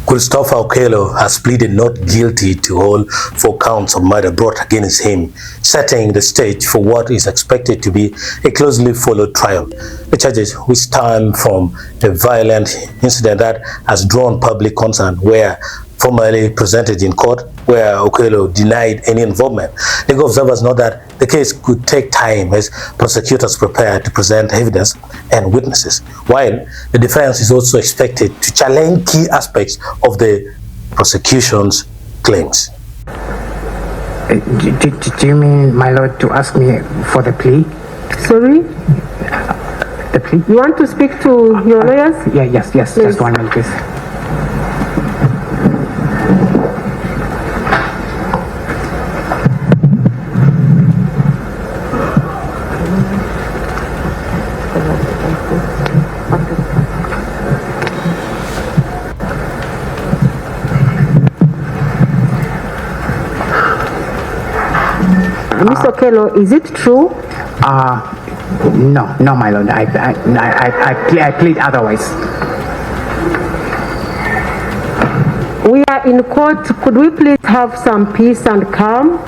Christopher Okello has pleaded not guilty to all 4 counts of murder brought against him, setting the stage for what is expected to be a closely followed trial. The charges, which stem from a violent incident that has drawn public concern, were formally presented in court, where Okello denied any involvement. Legal observers know that the case could take time as prosecutors prepare to present evidence and witnesses, while the defense is also expected to challenge key aspects of the prosecution's claims. Do you mean, my lord, to ask me for the plea? Sorry? The plea? You want to speak to your lawyers? Yes, please. Just 1 minute, please. Mr. Okello, is it true? No, my lord. I plead otherwise. We are in court. Could we please have some peace and calm?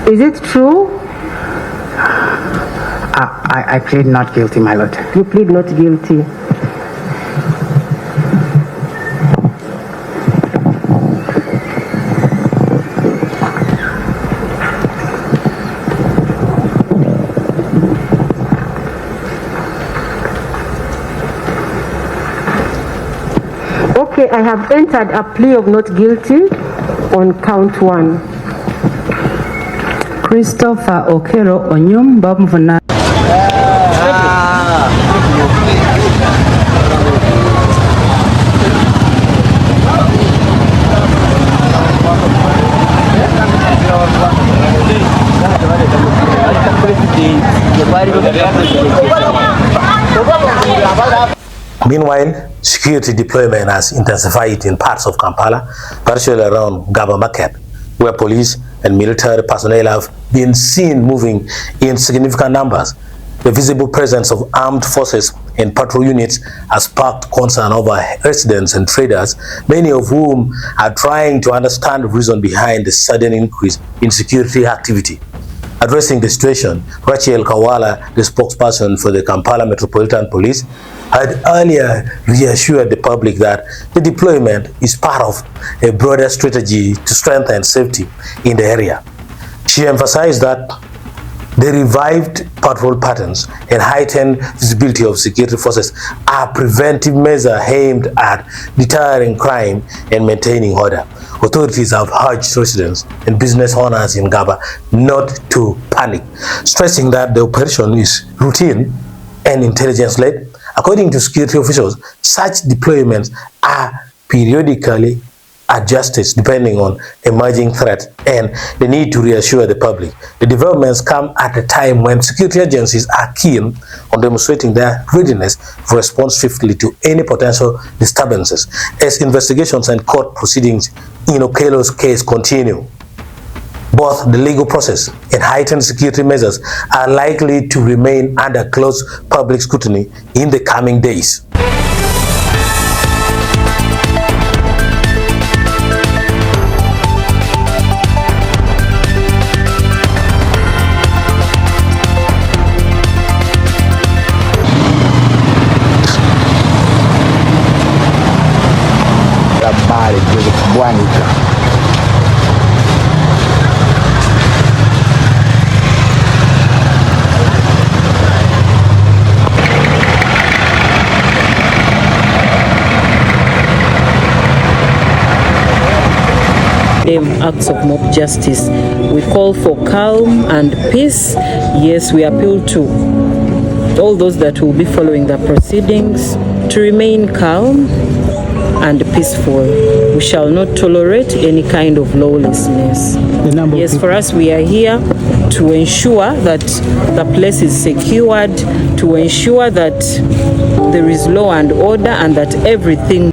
Is it true? I plead not guilty, my lord. You plead not guilty. Okay, I have entered a plea of not guilty on count 1. Christopher Okello Onyum Bamvuna. Meanwhile, security deployment has intensified in parts of Kampala, particularly around Ggaba market, where police and military personnel have been seen moving in significant numbers. The visible presence of armed forces and patrol units has sparked concern over residents and traders, many of whom are trying to understand the reason behind the sudden increase in security activity. Addressing the situation, Rachel Kawala, the spokesperson for the Kampala Metropolitan Police, had earlier reassured the public that the deployment is part of a broader strategy to strengthen safety in the area. She emphasized that the revived patrol patterns and heightened visibility of security forces are preventive measures aimed at deterring crime and maintaining order. Authorities have urged residents and business owners in Ggaba not to panic, stressing that the operation is routine and intelligence-led. According to security officials, such deployments are periodically adjusted depending on emerging threats and the need to reassure the public. The developments come at a time when security agencies are keen on demonstrating their readiness to respond swiftly to any potential disturbances as investigations and court proceedings in Okello's case continue. Both the legal process and heightened security measures are likely to remain under close public scrutiny in the coming days. Acts of mob justice. We call for calm and peace. Yes, we appeal to all those that will be following the proceedings to remain calm and peaceful. We shall not tolerate any kind of lawlessness. Yes, for us, we are here to ensure that the place is secured, to ensure that there is law and order and that everything